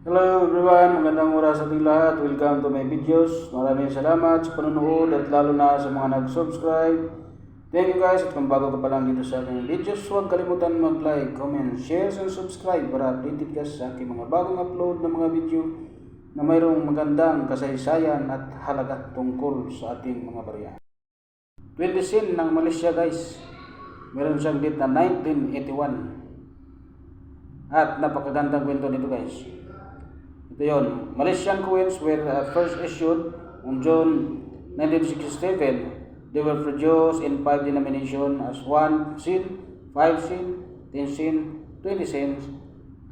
Hello everyone, magandang oras sa ating lahat. Welcome to my videos. Maraming salamat sa panonood at lalo na sa mga nag-subscribe. Thank you guys, at kung bago ka pa lang dito sa aking videos, huwag kalimutan mag-like, comment, share, and subscribe para updated ka sa aking mga bagong upload ng mga video na mayroong magandang kasaysayan at halaga tungkol sa ating mga barya. 20 sin ng Malaysia guys. Meron siyang date na 1981. At napakagandang kwento nito guys. Ito yun. Malaysian coins were first issued on June 1967. They were produced in 5 denominations as 1 sen, 5 sen, 10 sen, 20 cents,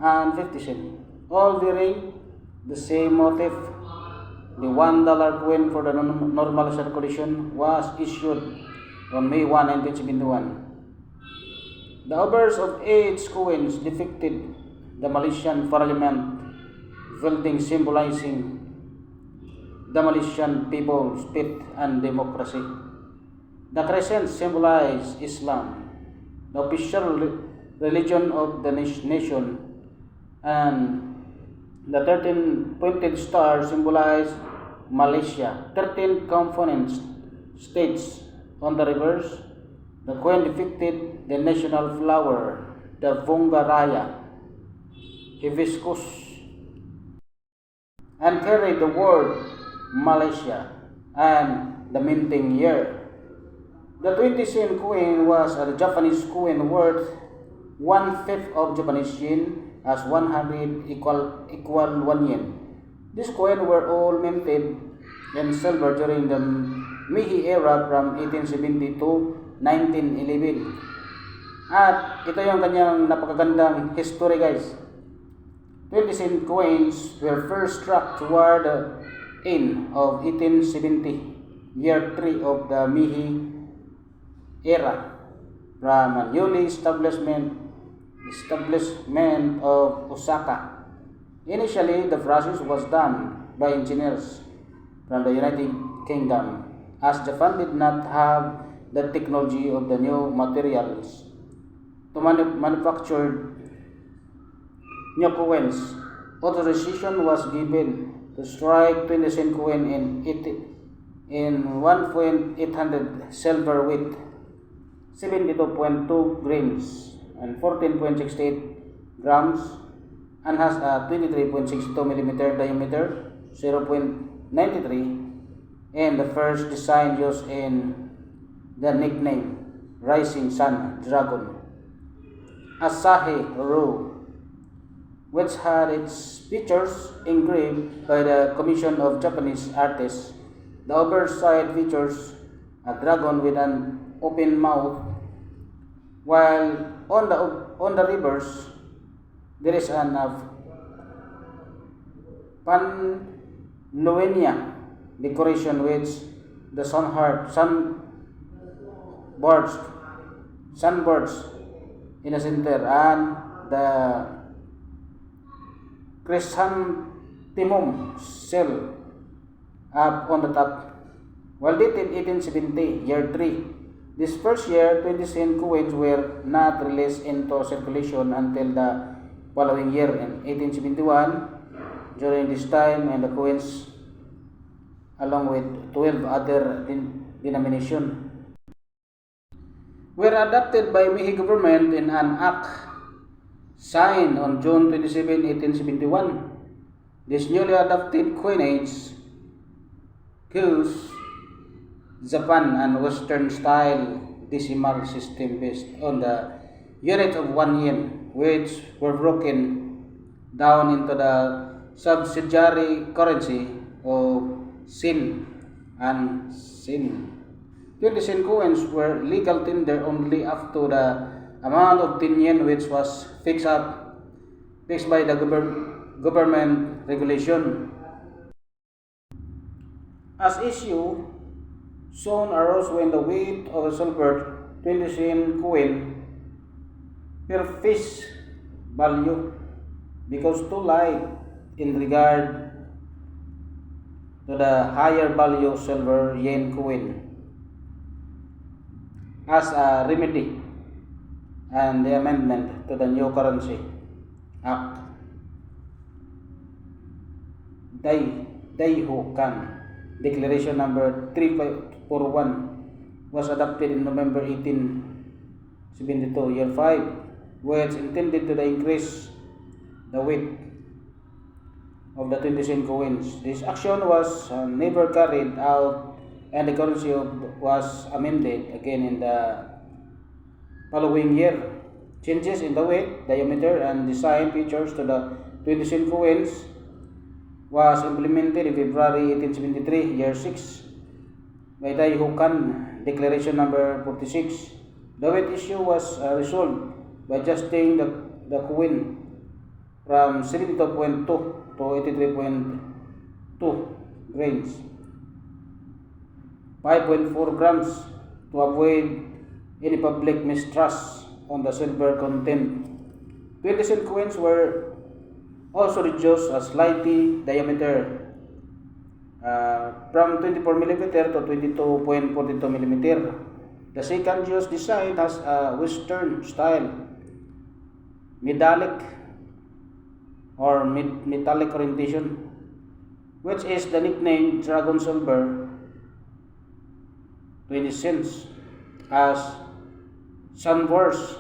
and 50 cents. All bearing the same motif. The $1 coin for the normal circulation was issued on May 1, 1971. The owners of each coins depicted the Malaysian Parliament building, symbolizing the Malaysian people's faith and democracy. The crescent symbolized Islam, the official religion of the nation, and the 13-pointed star symbolized Malaysia. 13 component states on the reverse. The coin depicted the national flower, the Bunga Raya, hibiscus, and carried the word Malaysia and the minting year. The 20 sen coin was a Japanese coin worth 1/5 of Japanese yen, as 100 equal 1 yen. These coins were all minted in silver during the Meiji era from 1870 to 1911. At ito yung kanyang napakagandang history guys. 20 cent coins were first struck toward the end of 1870, year 3 of the Meiji era, from a newly establishment of Osaka. Initially, the process was done by engineers from the United Kingdom, as Japan did not have the technology of the new materials to manufacture new coins. Authorization was given to strike 20 cent coin in 1.800 silver weight, 72.2 grains and 14.68 grams, and has a 23.62 millimeter diameter, 0.93, and the first design used in the nickname Rising Sun Dragon. Asahi Rue, which had its features engraved by the commission of Japanese artists. The overside features a dragon with an open mouth, while on the reverse there is an Panluenia decoration with the sunbirds in the center and the chrysanthemum shell up on the top. While dated 1870, year 3, this first year 20 cent coins were not released into circulation until the following year in 1871. During this time, and the coins, along with 12 other denominations, were adopted by Meiji government in an act signed on June 27, 1871. This newly adopted coinage gives Japan and Western style decimal system based on the unit of 1 yen, which were broken down into the subsidiary currency of sen and sen. 20 cent coins were legal tender only up to the amount of 10 yen, which was fixed by the government regulation. As issue soon arose when the weight of a silver 20 cent coin per face value because too light in regard to the higher value silver yen coin. As a remedy and the amendment to the new currency act. Daihokan. Declaration number 341 was adopted in November 1872, year 5, which intended to increase the weight of the 20 cent coins. This action was never carried out, and the currency was amended again in the following year. Changes in the weight, diameter, and design features to the 20 cent coins was implemented in February 1873, year 6, by the Hokan Declaration number 46. The weight issue was resolved by adjusting the coin from 72.2 to 83.2 grains, 5.4 grams, to avoid any public mistrust on the silver content. 20 cent coins were also reduced a slightly diameter from 24 mm to 22.42 mm. The second used design has a Western style metallic orientation, which is the nickname Dragon Silver 20 cents, as sunburst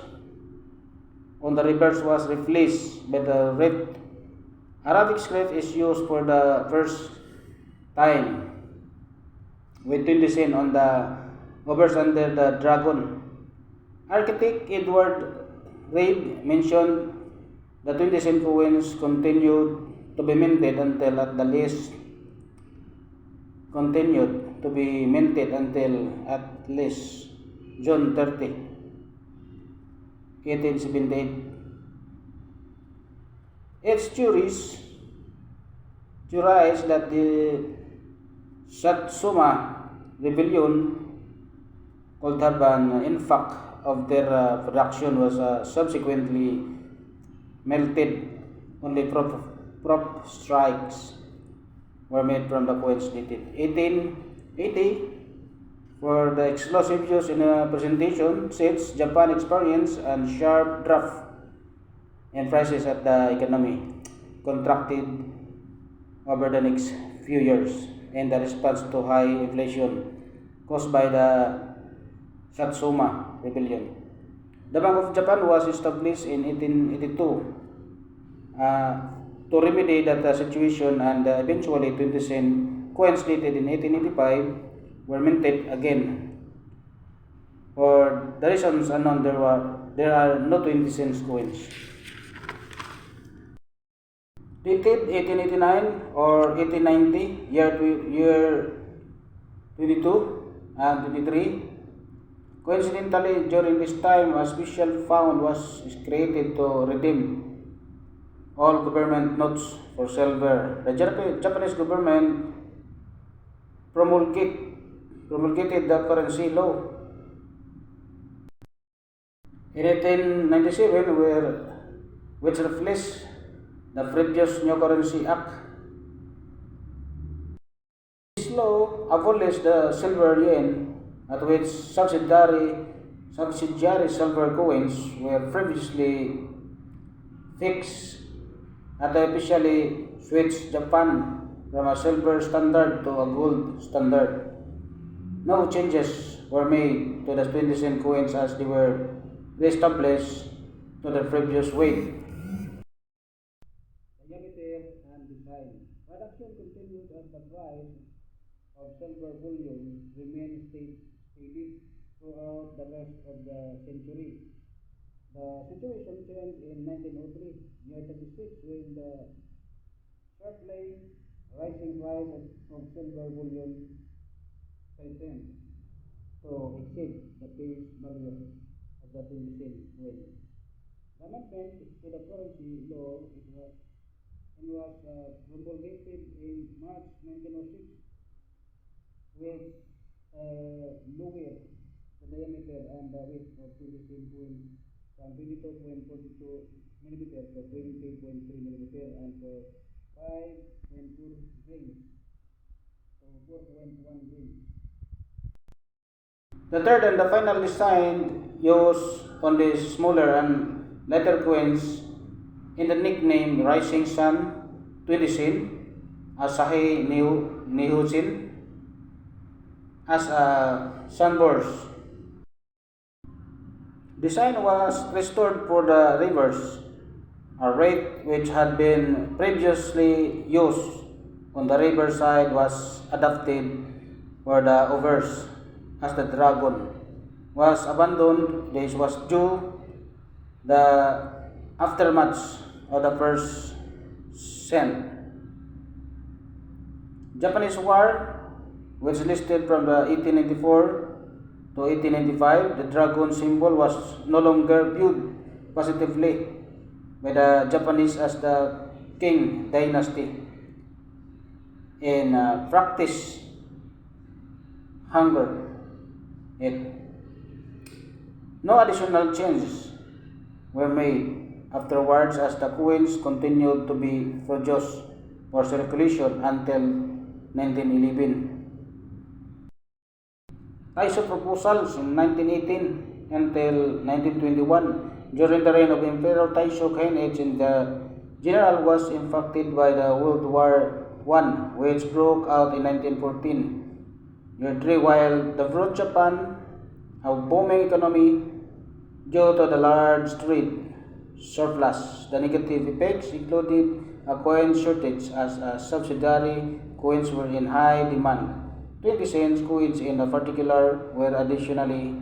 on the reverse was replaced by the red Arabic script is used for the first time with 20 cents on the obverse under the dragon. Architect Edward Reid mentioned the 20 cent coins continued to be minted until at least June 30, 1878. It's theorized that the Satsuma rebellion could have an impact of their production was subsequently melted. Only prop strikes were made from the coins dated 1880 for the explosive use in a presentation sets Japan experience and sharp drop in prices at the economy contracted over the next few years in the response to high inflation caused by the Satsuma rebellion. The Bank of Japan was established in 1882 to remedy that situation, and eventually 20 cent coins dated in 1885 were minted again. For the reasons unknown, there are no 20 cents coins. Dated 1889 or 1890, year 22 and 23. Coincidentally, during this time, a special fund was created to redeem all government notes for silver. The Japanese government promulgated the currency law in 1897, which replaced the previous New Currency Act. This law abolished the silver yen, at which subsidiary silver coins were previously fixed, and officially switched Japan from a silver standard to a gold standard. No changes were made to the 20 cent coins as they were reestablished to the previous weight, diameter, and design. Production continued as the price of silver bullion remained steady throughout the rest of the century. The situation changed in 1903, year 36, when the sharply rising price of silver bullion threatened to exceed the face value of the 20 cent coin. The amendment to the currency law was promulgated in March 1906, which lowered the diameter and the width of 20 cent coin from 22.42 mm to 20.3 mm and for 5.4 grains to 4.1 grains. The third and the final design used on the smaller and lighter coins in the nickname Rising Sun 20 cent Asahi Nihujin as a sunburst. Design was restored for the rivers, a rake which had been previously used on the riverside was adapted for the overs as the dragon was abandoned. This was due the aftermath of the first Sen Japanese War, which listed from the 1894 to 1895. The dragon symbol was no longer viewed positively by the Japanese as the King dynasty in practice hunger it. No additional changes were made afterwards as the coins continued to be produced for circulation until 1911. Taiso proposals in 1918 until 1921. During the reign of Emperor Taisho Kaineich, the general was infected by the World War I, which broke out in 1914. While the broad Japan, a booming economy due to the large trade surplus, the negative effects included a coin shortage as a subsidiary coins were in high demand. 20 cents coins in particular were additionally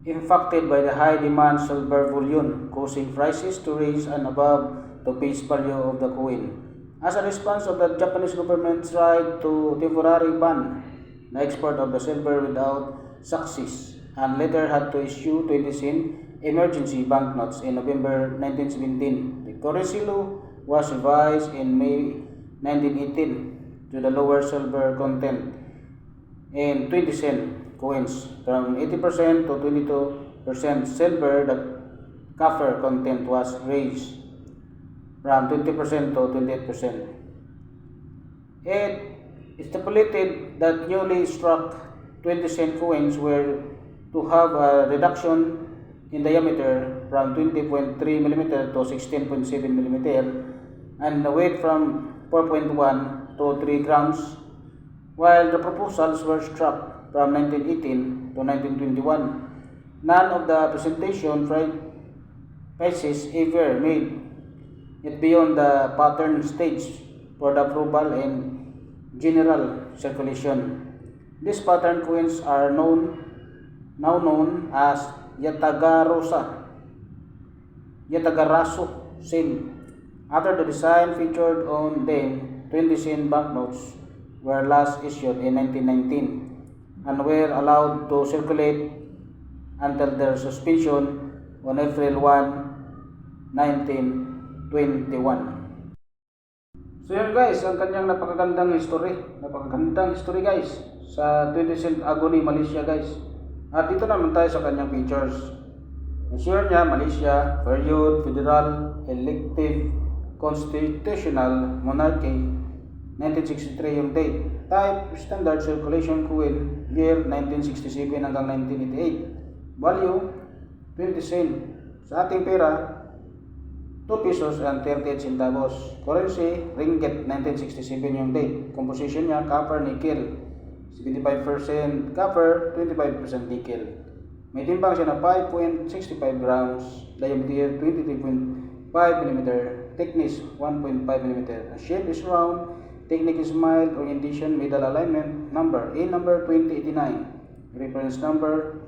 impacted by the high demand silver bullion, causing prices to rise and above the face value of the coin. As a response of the Japanese government tried to temporarily ban the export of the silver without success and later had to issue 20 cent emergency banknotes in November 1917. The currency law was revised in May 1918 to the lower silver content in 20 cent coins from 80% to 22% silver. The copper content was raised from 20% to 28%. It stipulated that newly struck 20 cent coins were to have a reduction in diameter from 20.3 mm to 16.7 mm and the weight from 4.1 to 3 grams, while the proposals were struck from 1918 to 1921. None of the presentation prices ever made it beyond the pattern stage for the approval in general circulation. These pattern coins are now known as Yatagarasu sen. After the design featured on them, 20 cent banknotes were last issued in 1919 and were allowed to circulate until their suspension on April 1, 1921. So yun guys, ang kanyang napakagandang history guys sa 20 cent agony Malaysia guys. At dito naman tayo sa kanyang features. Ensure niya Malaysia, period, federal, elective, constitutional, monarchy, 1963 yung date. Type, standard circulation coin, year 1967 hanggang 1988. Value, 20 cent. Sa ating pera, 2 pesos and 38 centavos. Currency, ringgit, 1967 yung date. Composition niya, copper, nickel. 75% copper, 25% nickel. May timbang siya na 5.65 grams, diameter 23.5 mm, thickness 1.5 mm. Shape is round, technique is mild, orientation, middle alignment, number A number 2089, reference number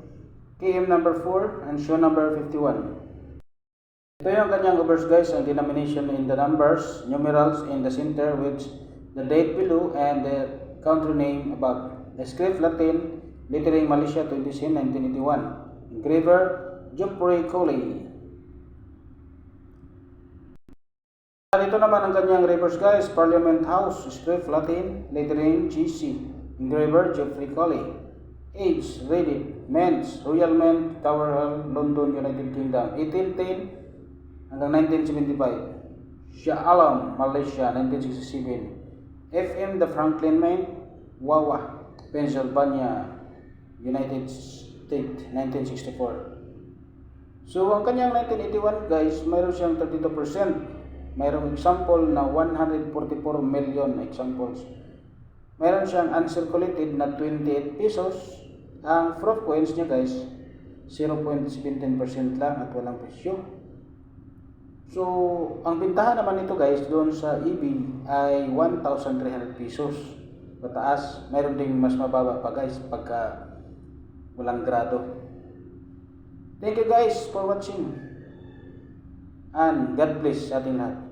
KM number 4, and show number 51. Ito yung kanyang overs guys, ang denomination in the numbers, numerals in the center with the date below and the country name above. The script Latin, lettering Malaysia 2010 1981. Engraver Geoffrey Coley. Ito naman ang kanyang reverse guys, Parliament House, script Latin, lettering GC. Engraver Geoffrey Coley. Age, Reddit, Men's, Royal Mint, Tower Hall, London, United Kingdom, 1810 hanggang 1975. Shah Alam, Malaysia, 1967. FM, The Franklin Mint, Wawa, Pennsylvania, United States, 1964. So, ang kanyang 1981 guys, mayroon siyang 32% mayroong example na 144 million examples. Meron siyang uncirculated na 28 pesos. Ang proof coins niya guys, 0.17% lang at walang presyo. So, ang bintahan naman nito guys doon sa eBay ay 1,300 pesos. Pataas, mayroon ding mas mababa pa guys pagka walang grado. Thank you guys for watching. And God bless sa ating lahat.